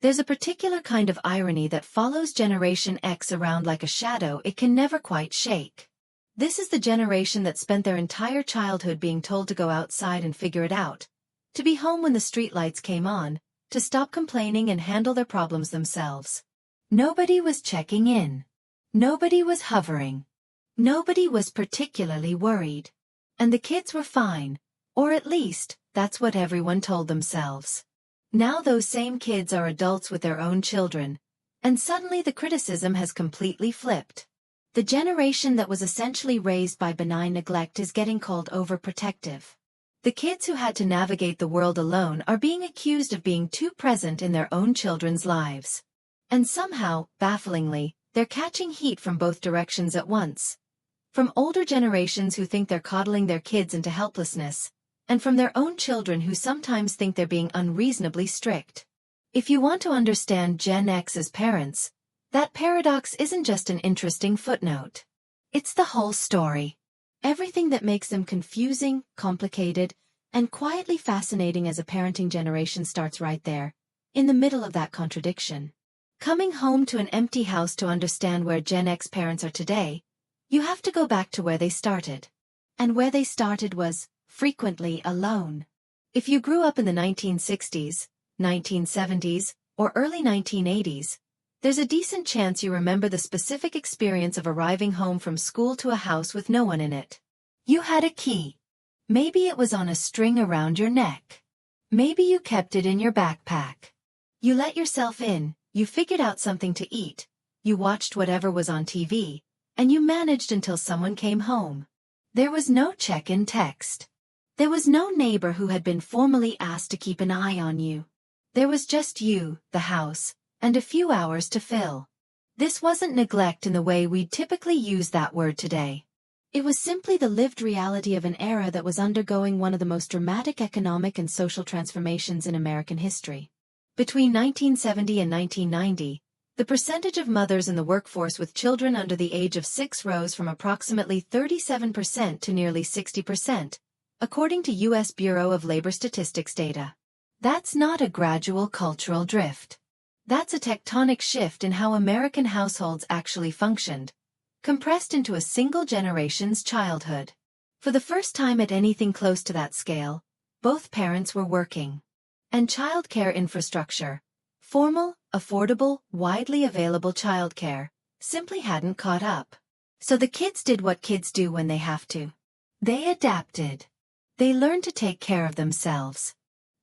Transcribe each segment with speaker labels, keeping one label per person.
Speaker 1: There's a particular kind of irony that follows Generation X around like a shadow it can never quite shake. This is the generation that spent their entire childhood being told to go outside and figure it out, to be home when the streetlights came on, to stop complaining and handle their problems themselves. Nobody was checking in. Nobody was hovering. Nobody was particularly worried. And the kids were fine, or at least, that's what everyone told themselves. Now those same kids are adults with their own children, and suddenly the criticism has completely flipped. The generation that was essentially raised by benign neglect is getting called overprotective. The kids who had to navigate the world alone are being accused of being too present in their own children's lives. And somehow, bafflingly, they're catching heat from both directions at once. From older generations who think they're coddling their kids into helplessness, and from their own children who sometimes think they're being unreasonably strict. If you want to understand Gen X's parents, that paradox isn't just an interesting footnote. It's the whole story. Everything that makes them confusing, complicated, and quietly fascinating as a parenting generation starts right there, in the middle of that contradiction. Coming home to an empty house to understand where Gen X parents are today, you have to go back to where they started. And where they started was, frequently, alone. If you grew up in the 1960s, 1970s, or early 1980s, there's a decent chance you remember the specific experience of arriving home from school to a house with no one in it. You had a key. Maybe it was on a string around your neck. Maybe you kept it in your backpack. You let yourself in, you figured out something to eat, you watched whatever was on TV, and you managed until someone came home. There was no check-in text. There was no neighbor who had been formally asked to keep an eye on you. There was just you, the house, and a few hours to fill. This wasn't neglect in the way we'd typically use that word today. It was simply the lived reality of an era that was undergoing one of the most dramatic economic and social transformations in American history. Between 1970 and 1990, the percentage of mothers in the workforce with children under the age of 6 rose from approximately 37% to nearly 60%, according to U.S. Bureau of Labor Statistics data. That's not a gradual cultural drift. That's a tectonic shift in how American households actually functioned, compressed into a single generation's childhood. For the first time at anything close to that scale, both parents were working. And childcare infrastructure, formal, affordable, widely available childcare, simply hadn't caught up. So the kids did what kids do when they have to. They adapted. They learned to take care of themselves.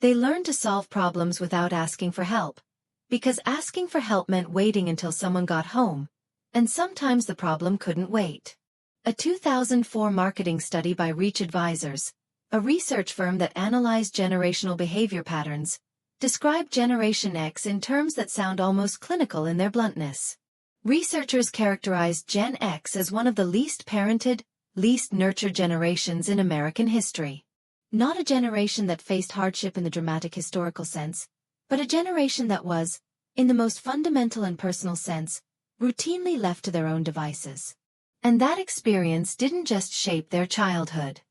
Speaker 1: They learned to solve problems without asking for help, because asking for help meant waiting until someone got home, and sometimes the problem couldn't wait. A 2004 marketing study by Reach Advisors, a research firm that analyzed generational behavior patterns, described Generation X in terms that sound almost clinical in their bluntness. Researchers characterized Gen X as one of the least parented, least nurtured generations in American history. Not a generation that faced hardship in the dramatic historical sense, but a generation that was, in the most fundamental and personal sense, routinely left to their own devices. And that experience didn't just shape their childhood.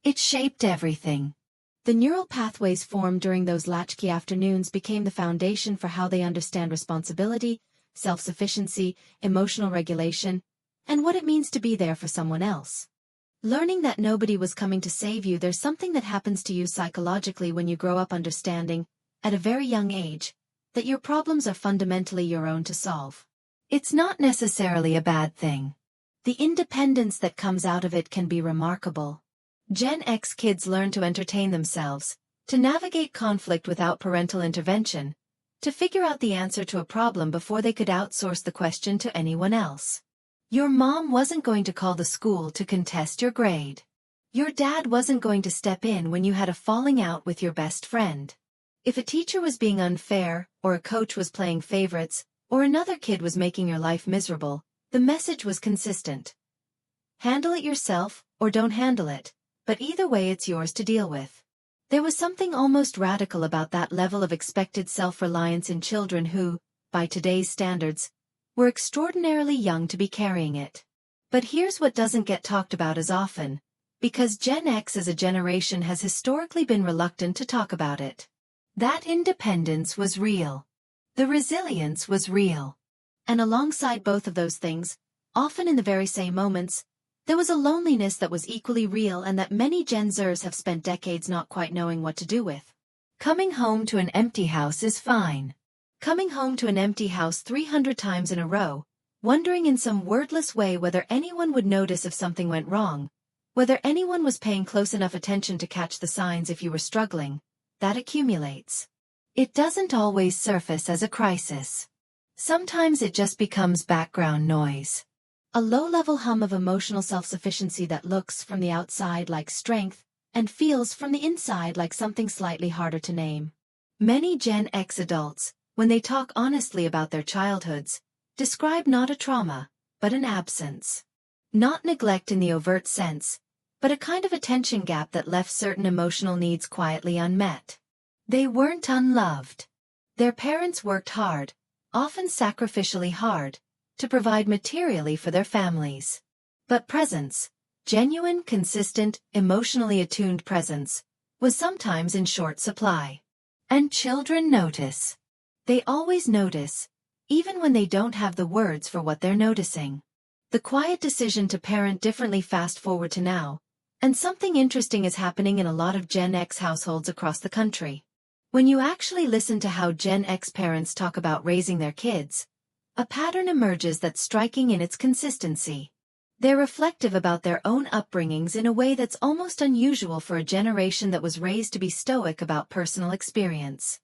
Speaker 1: It shaped everything. The neural pathways formed during those latchkey afternoons became the foundation for how they understand responsibility, self-sufficiency, emotional regulation, and what it means to be there for someone else. Learning that nobody was coming to save you. There's something that happens to you psychologically when you grow up understanding, at a very young age, that your problems are fundamentally your own to solve. It's not necessarily a bad thing. The independence that comes out of it can be remarkable. Gen X kids learn to entertain themselves, to navigate conflict without parental intervention, to figure out the answer to a problem before they could outsource the question to anyone else. Your mom wasn't going to call the school to contest your grade. Your dad wasn't going to step in when you had a falling out with your best friend. If a teacher was being unfair, or a coach was playing favorites, or another kid was making your life miserable, the message was consistent. Handle it yourself, or don't handle it, but either way it's yours to deal with. There was something almost radical about that level of expected self-reliance in children who, by today's standards, were extraordinarily young to be carrying it. But here's what doesn't get talked about as often, because Gen X as a generation has historically been reluctant to talk about it. That independence was real. The resilience was real. And alongside both of those things, often in the very same moments, there was a loneliness that was equally real and that many Gen Zers have spent decades not quite knowing what to do with. Coming home to an empty house is fine. Coming home to an empty house 300 times in a row, wondering in some wordless way whether anyone would notice if something went wrong, whether anyone was paying close enough attention to catch the signs if you were struggling, that accumulates. It doesn't always surface as a crisis. Sometimes it just becomes background noise. A low-level hum of emotional self-sufficiency that looks from the outside like strength and feels from the inside like something slightly harder to name. Many Gen X adults, when they talk honestly about their childhoods, describe not a trauma, but an absence. Not neglect in the overt sense, but a kind of attention gap that left certain emotional needs quietly unmet. They weren't unloved. Their parents worked hard, often sacrificially hard, to provide materially for their families. But presence, genuine, consistent, emotionally attuned presence, was sometimes in short supply. And children notice. They always notice, even when they don't have the words for what they're noticing. The quiet decision to parent differently fast forward to now, and something interesting is happening in a lot of Gen X households across the country. When you actually listen to how Gen X parents talk about raising their kids, a pattern emerges that's striking in its consistency. They're reflective about their own upbringings in a way that's almost unusual for a generation that was raised to be stoic about personal experience.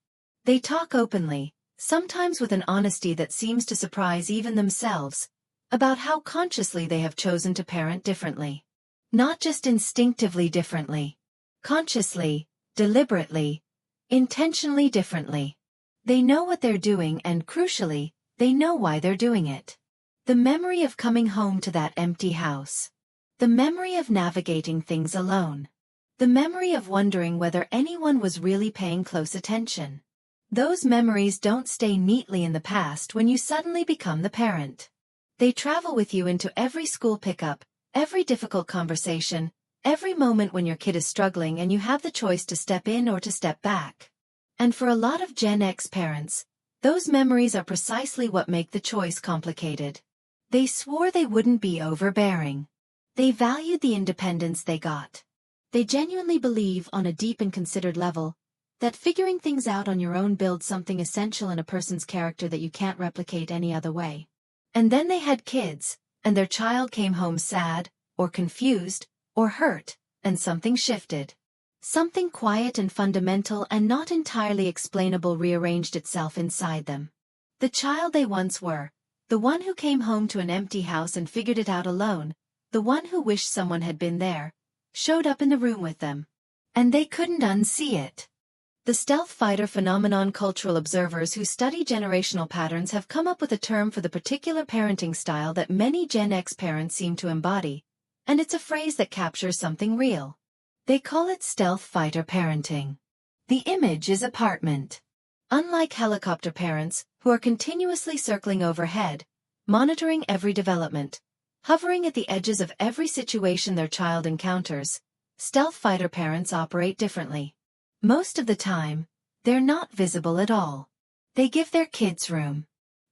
Speaker 1: They talk openly, sometimes with an honesty that seems to surprise even themselves, about how consciously they have chosen to parent differently. Not just instinctively differently. Consciously, deliberately, intentionally differently. They know what they're doing and, crucially, they know why they're doing it. The memory of coming home to that empty house. The memory of navigating things alone. The memory of wondering whether anyone was really paying close attention. Those memories don't stay neatly in the past when you suddenly become the parent. They travel with you into every school pickup, every difficult conversation, every moment when your kid is struggling and you have the choice to step in or to step back. And for a lot of Gen X parents, those memories are precisely what make the choice complicated. They swore they wouldn't be overbearing. They valued the independence they got. They genuinely believe, on a deep and considered level, that figuring things out on your own builds something essential in a person's character that you can't replicate any other way. And then they had kids, and their child came home sad, or confused, or hurt, and something shifted. Something quiet and fundamental and not entirely explainable rearranged itself inside them. The child they once were, the one who came home to an empty house and figured it out alone, the one who wished someone had been there, showed up in the room with them. And they couldn't unsee it. The stealth fighter phenomenon. Cultural observers who study generational patterns have come up with a term for the particular parenting style that many Gen X parents seem to embody, and it's a phrase that captures something real. They call it stealth fighter parenting. The image is apartment. Unlike helicopter parents, who are continuously circling overhead, monitoring every development, hovering at the edges of every situation their child encounters, stealth fighter parents operate differently. Most of the time, they're not visible at all. They give their kids room.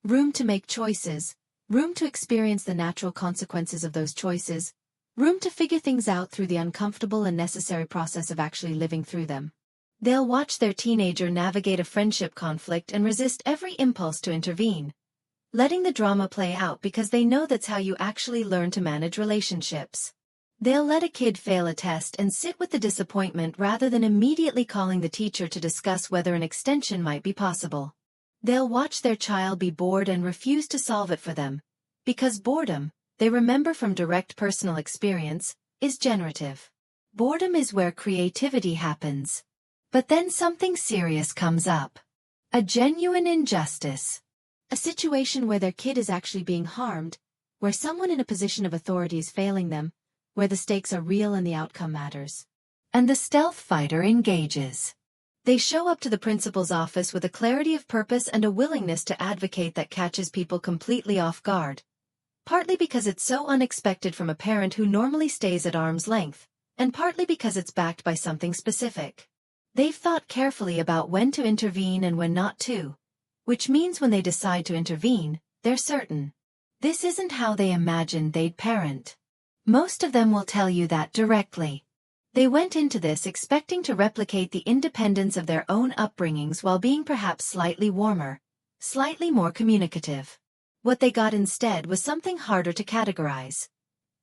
Speaker 1: Room to make choices, room to experience the natural consequences of those choices, room to figure things out through the uncomfortable and necessary process of actually living through them. They'll watch their teenager navigate a friendship conflict and resist every impulse to intervene, letting the drama play out because they know that's how you actually learn to manage relationships. They'll let a kid fail a test and sit with the disappointment rather than immediately calling the teacher to discuss whether an extension might be possible. They'll watch their child be bored and refuse to solve it for them, because boredom, they remember from direct personal experience, is generative. Boredom is where creativity happens. But then something serious comes up. A genuine injustice. A situation where their kid is actually being harmed, where someone in a position of authority is failing them, where the stakes are real and the outcome matters. And the stealth fighter engages. They show up to the principal's office with a clarity of purpose and a willingness to advocate that catches people completely off guard. Partly because it's so unexpected from a parent who normally stays at arm's length, and partly because it's backed by something specific. They've thought carefully about when to intervene and when not to, which means when they decide to intervene, they're certain. This isn't how they imagined they'd parent. Most of them will tell you that directly. They went into this expecting to replicate the independence of their own upbringings while being perhaps slightly warmer, slightly more communicative. What they got instead was something harder to categorize.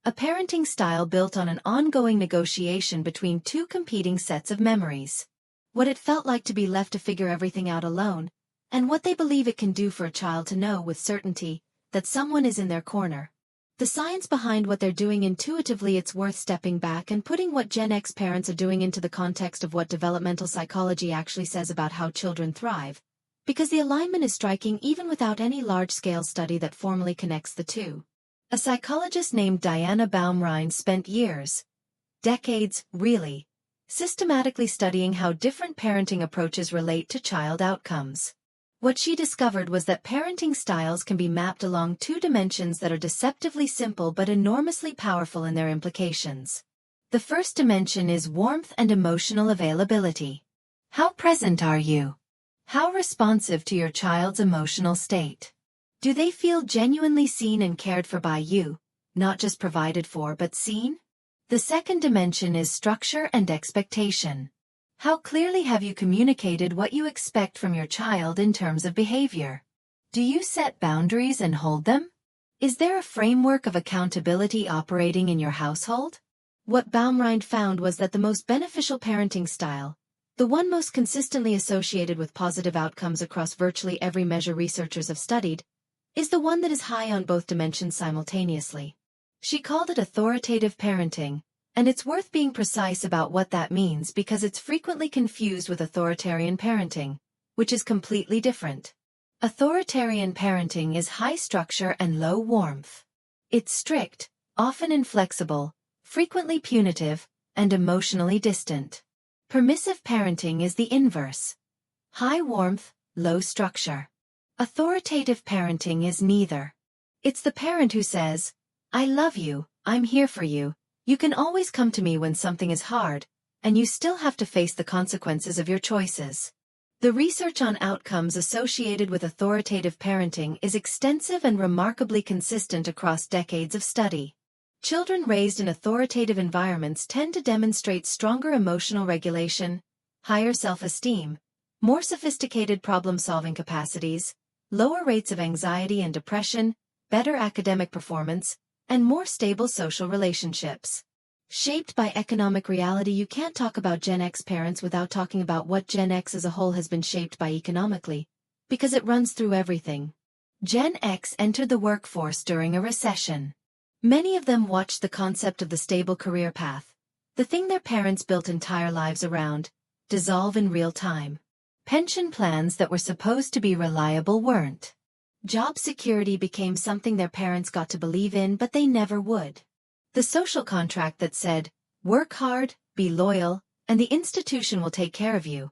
Speaker 1: A parenting style built on an ongoing negotiation between two competing sets of memories. What it felt like to be left to figure everything out alone, and what they believe it can do for a child to know with certainty that someone is in their corner. The science behind what they're doing intuitively, it's worth stepping back and putting what Gen X parents are doing into the context of what developmental psychology actually says about how children thrive, because the alignment is striking even without any large-scale study that formally connects the two. A psychologist named Diana Baumrind spent years, decades, really, systematically studying how different parenting approaches relate to child outcomes. What she discovered was that parenting styles can be mapped along two dimensions that are deceptively simple but enormously powerful in their implications. The first dimension is warmth and emotional availability. How present are you? How responsive to your child's emotional state? Do they feel genuinely seen and cared for by you, not just provided for but seen? The second dimension is structure and expectation. How clearly have you communicated what you expect from your child in terms of behavior? Do you set boundaries and hold them? Is there a framework of accountability operating in your household? What Baumrind found was that the most beneficial parenting style, the one most consistently associated with positive outcomes across virtually every measure researchers have studied, is the one that is high on both dimensions simultaneously. She called it authoritative parenting, and it's worth being precise about what that means because it's frequently confused with authoritarian parenting, which is completely different. Authoritarian parenting is high structure and low warmth. It's strict, often inflexible, frequently punitive, and emotionally distant. Permissive parenting is the inverse. High warmth, low structure. Authoritative parenting is neither. It's the parent who says, "I love you, I'm here for you, you can always come to me when something is hard, and you still have to face the consequences of your choices." The research on outcomes associated with authoritative parenting is extensive and remarkably consistent across decades of study. Children raised in authoritative environments tend to demonstrate stronger emotional regulation, higher self-esteem, more sophisticated problem-solving capacities, lower rates of anxiety and depression, better academic performance, and more stable social relationships. Shaped by economic reality, you can't talk about Gen X parents without talking about what Gen X as a whole has been shaped by economically, because it runs through everything. Gen X entered the workforce during a recession. Many of them watched the concept of the stable career path, the thing their parents built entire lives around, dissolve in real time. Pension plans that were supposed to be reliable weren't. Job security became something their parents got to believe in, but they never would. The social contract that said, "Work hard, be loyal, and the institution will take care of you,"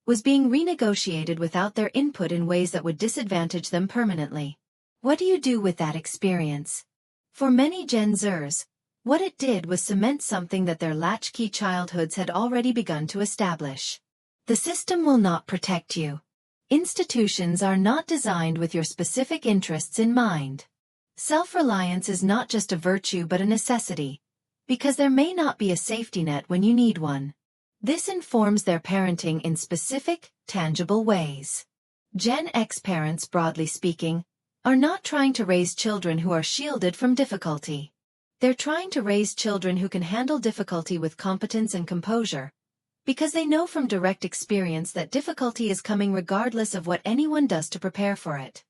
Speaker 1: was being renegotiated without their input in ways that would disadvantage them permanently. What do you do with that experience? For many Gen Zers, what it did was cement something that their latchkey childhoods had already begun to establish. The system will not protect you. Institutions are not designed with your specific interests in mind. Self-reliance is not just a virtue but a necessity, because there may not be a safety net when you need one. This informs their parenting in specific, tangible ways. Gen X parents, broadly speaking, are not trying to raise children who are shielded from difficulty. They're trying to raise children who can handle difficulty with competence and composure, because they know from direct experience that difficulty is coming regardless of what anyone does to prepare for it.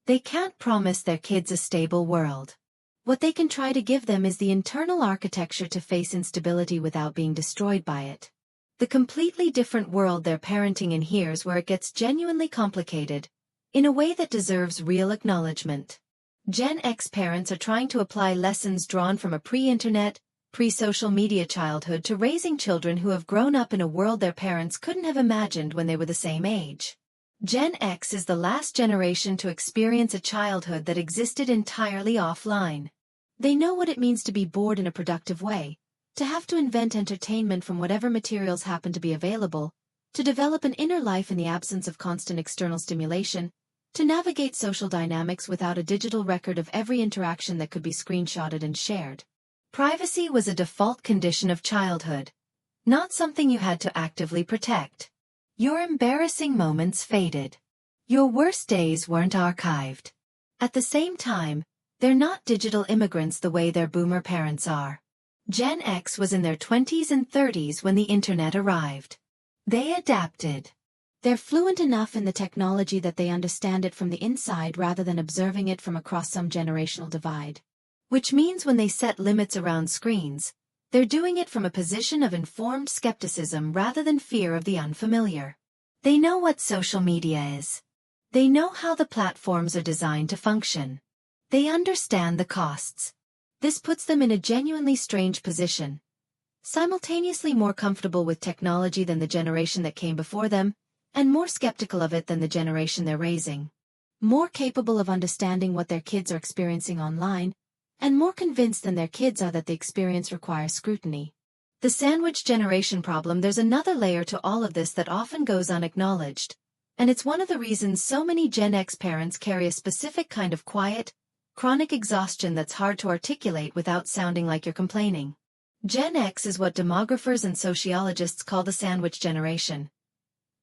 Speaker 1: They can't promise their kids a stable world. What they can try to give them is the internal architecture to face instability without being destroyed by it. The completely different world they're parenting in here's where it gets genuinely complicated, in a way that deserves real acknowledgement. Gen X parents are trying to apply lessons drawn from a pre-internet, pre-social media childhood to raising children who have grown up in a world their parents couldn't have imagined when they were the same age. Gen X is the last generation to experience a childhood that existed entirely offline. They know what it means to be bored in a productive way, to have to invent entertainment from whatever materials happen to be available, to develop an inner life in the absence of constant external stimulation, to navigate social dynamics without a digital record of every interaction that could be screenshotted and shared. Privacy was a default condition of childhood, not something you had to actively protect. Your embarrassing moments faded. Your worst days weren't archived. At the same time, they're not digital immigrants the way their boomer parents are. Gen X was in their 20s and 30s when the internet arrived. They adapted. They're fluent enough in the technology that they understand it from the inside rather than observing it from across some generational divide. Which means when they set limits around screens, they're doing it from a position of informed skepticism rather than fear of the unfamiliar. They know what social media is. They know how the platforms are designed to function. They understand the costs. This puts them in a genuinely strange position. Simultaneously more comfortable with technology than the generation that came before them, and more skeptical of it than the generation they're raising. More capable of understanding what their kids are experiencing online, and more convinced than their kids are that the experience requires scrutiny. The sandwich generation problem. There's another layer to all of this that often goes unacknowledged, and it's one of the reasons so many Gen X parents carry a specific kind of quiet, chronic exhaustion that's hard to articulate without sounding like you're complaining. Gen X is what demographers and sociologists call the sandwich generation.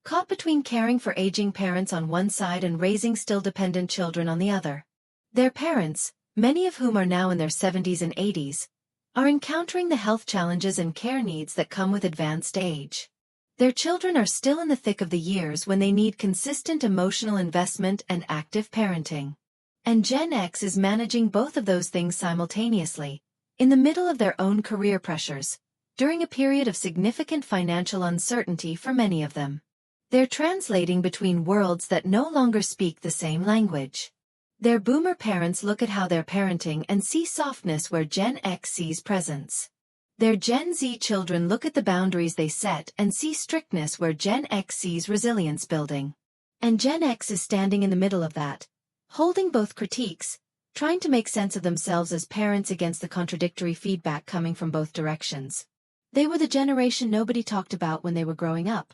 Speaker 1: Caught between caring for aging parents on one side and raising still dependent children on the other. Their parents, many of whom are now in their 70s and 80s, are encountering the health challenges and care needs that come with advanced age. Their children are still in the thick of the years when they need consistent emotional investment and active parenting. And Gen X is managing both of those things simultaneously, in the middle of their own career pressures, during a period of significant financial uncertainty for many of them. They're translating between worlds that no longer speak the same language. Their boomer parents look at how they're parenting and see softness where Gen X sees presence. Their Gen Z children look at the boundaries they set and see strictness where Gen X sees resilience building. And Gen X is standing in the middle of that, holding both critiques, trying to make sense of themselves as parents against the contradictory feedback coming from both directions. They were the generation nobody talked about when they were growing up,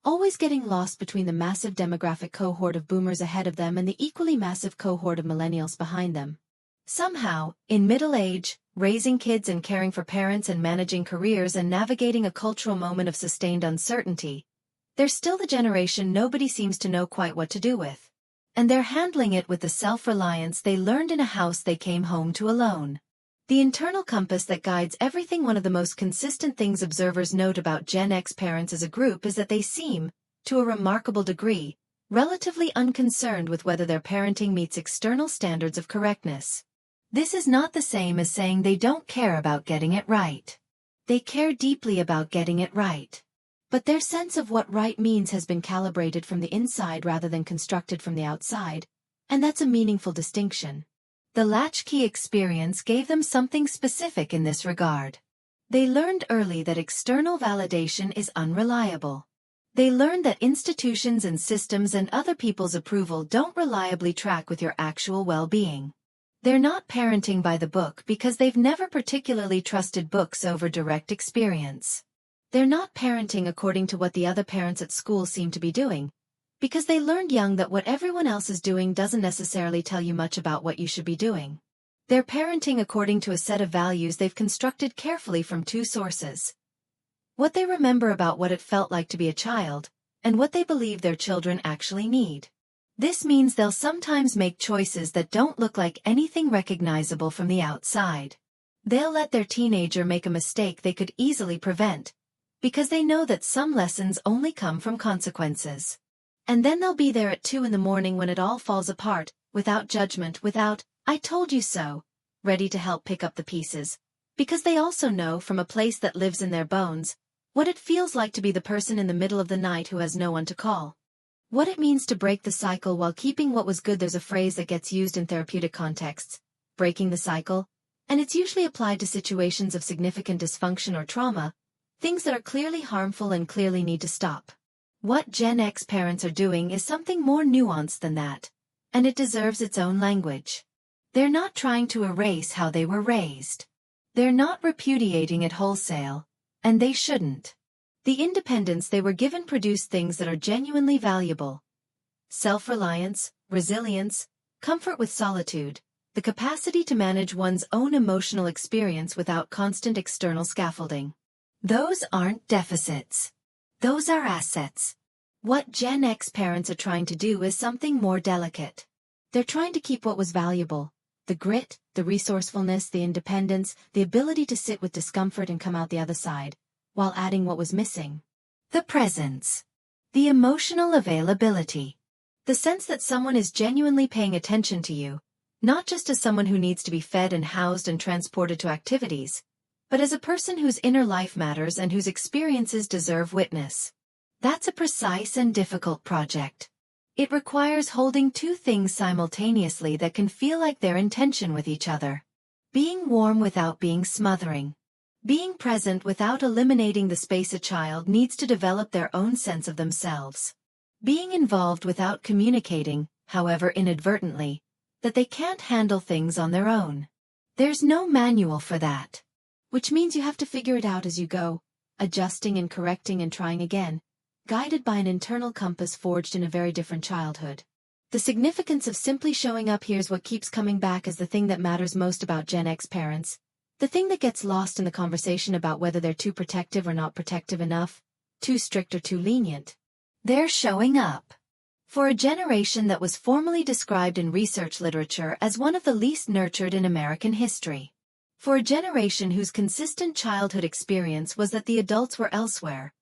Speaker 1: always getting lost between the massive demographic cohort of boomers ahead of them and the equally massive cohort of millennials behind them. Somehow, in middle age, raising kids and caring for parents and managing careers and navigating a cultural moment of sustained uncertainty, they're still the generation nobody seems to know quite what to do with. And they're handling it with the self-reliance they learned in a house they came home to alone. The internal compass that guides everything. One of the most consistent things observers note about Gen X parents as a group is that they seem, to a remarkable degree, relatively unconcerned with whether their parenting meets external standards of correctness. This is not the same as saying they don't care about getting it right. They care deeply about getting it right. But their sense of what right means has been calibrated from the inside rather than constructed from the outside, and that's a meaningful distinction. The Latchkey experience gave them something specific in this regard. They learned early that external validation is unreliable. They learned that institutions and systems and other people's approval don't reliably track with your actual well-being. They're not parenting by the book because they've never particularly trusted books over direct experience. They're not parenting according to what the other parents at school seem to be doing, because they learned young that what everyone else is doing doesn't necessarily tell you much about what you should be doing. They're parenting according to a set of values they've constructed carefully from two sources: what they remember about what it felt like to be a child, and what they believe their children actually need. This means they'll sometimes make choices that don't look like anything recognizable from the outside. They'll let their teenager make a mistake they could easily prevent, because they know that some lessons only come from consequences. And then they'll be there at 2 in the morning when it all falls apart, without judgment, without, "I told you so," ready to help pick up the pieces, because they also know from a place that lives in their bones, what it feels like to be the person in the middle of the night who has no one to call. What it means to break the cycle while keeping what was good. There's a phrase that gets used in therapeutic contexts, breaking the cycle, and it's usually applied to situations of significant dysfunction or trauma, things that are clearly harmful and clearly need to stop. What Gen X parents are doing is something more nuanced than that, and it deserves its own language. They're not trying to erase how they were raised. They're not repudiating it wholesale, and they shouldn't. The independence they were given produced things that are genuinely valuable. self-reliance, resilience, comfort with solitude, the capacity to manage one's own emotional experience without constant external scaffolding. Those aren't deficits. Those are assets. What Gen X parents are trying to do is something more delicate. They're trying to keep what was valuable: the grit, the resourcefulness, the independence, the ability to sit with discomfort and come out the other side, while adding what was missing: the presence, the emotional availability, the sense that someone is genuinely paying attention to you, not just as someone who needs to be fed and housed and transported to activities, but as a person whose inner life matters and whose experiences deserve witness. That's a precise and difficult project. It requires holding two things simultaneously that can feel like they're in tension with each other. Being warm without being smothering. Being present without eliminating the space a child needs to develop their own sense of themselves. Being involved without communicating, however inadvertently, that they can't handle things on their own. There's no manual for that. Which means you have to figure it out as you go, adjusting and correcting and trying again, guided by an internal compass forged in a very different childhood. The significance of simply showing up here's what keeps coming back as the thing that matters most about Gen X parents, the thing that gets lost in the conversation about whether they're too protective or not protective enough, too strict or too lenient. They're showing up. For a generation that was formally described in research literature as one of the least nurtured in American history. For a generation whose consistent childhood experience was that the adults were elsewhere,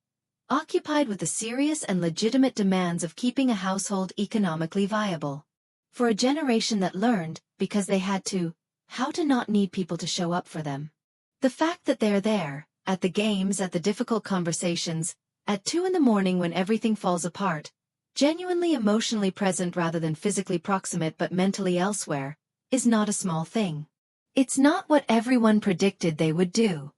Speaker 1: occupied with the serious and legitimate demands of keeping a household economically viable. For a generation that learned, because they had to, how to not need people to show up for them. The fact that they're there, at the games, at the difficult conversations, at 2 in the morning when everything falls apart, genuinely emotionally present rather than physically proximate but mentally elsewhere, is not a small thing. It's not what everyone predicted they would do.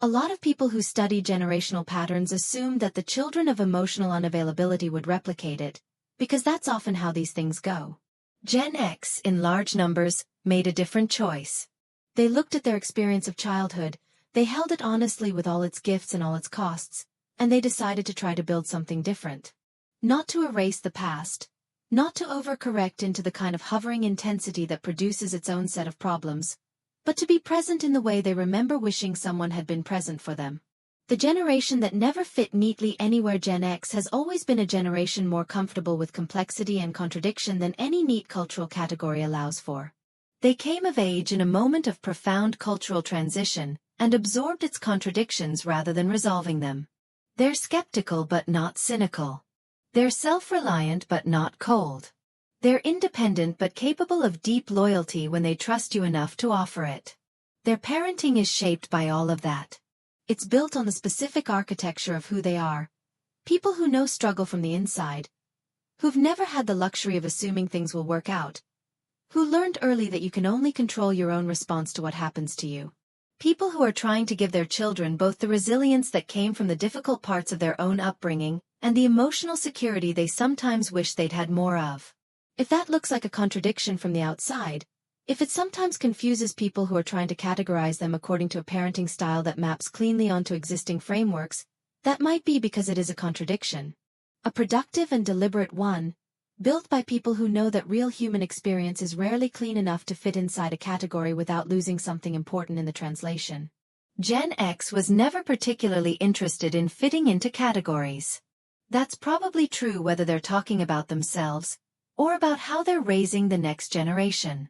Speaker 1: A lot of people who study generational patterns assumed that the children of emotional unavailability would replicate it, because that's often how these things go. Gen X, in large numbers, made a different choice. They looked at their experience of childhood, they held it honestly with all its gifts and all its costs, and they decided to try to build something different. Not to erase the past, not to overcorrect into the kind of hovering intensity that produces its own set of problems, but to be present in the way they remember wishing someone had been present for them. The generation that never fit neatly anywhere, Gen X, has always been a generation more comfortable with complexity and contradiction than any neat cultural category allows for. They came of age in a moment of profound cultural transition, and absorbed its contradictions rather than resolving them. They're skeptical but not cynical. They're self-reliant but not cold. They're independent but capable of deep loyalty when they trust you enough to offer it. Their parenting is shaped by all of that. It's built on the specific architecture of who they are. People who know struggle from the inside. Who've never had the luxury of assuming things will work out. Who learned early that you can only control your own response to what happens to you. People who are trying to give their children both the resilience that came from the difficult parts of their own upbringing, and the emotional security they sometimes wish they'd had more of. If that looks like a contradiction from the outside, if it sometimes confuses people who are trying to categorize them according to a parenting style that maps cleanly onto existing frameworks, that might be because it is a contradiction. A productive and deliberate one, built by people who know that real human experience is rarely clean enough to fit inside a category without losing something important in the translation. Gen X was never particularly interested in fitting into categories. That's probably true whether they're talking about themselves, or about how they're raising the next generation.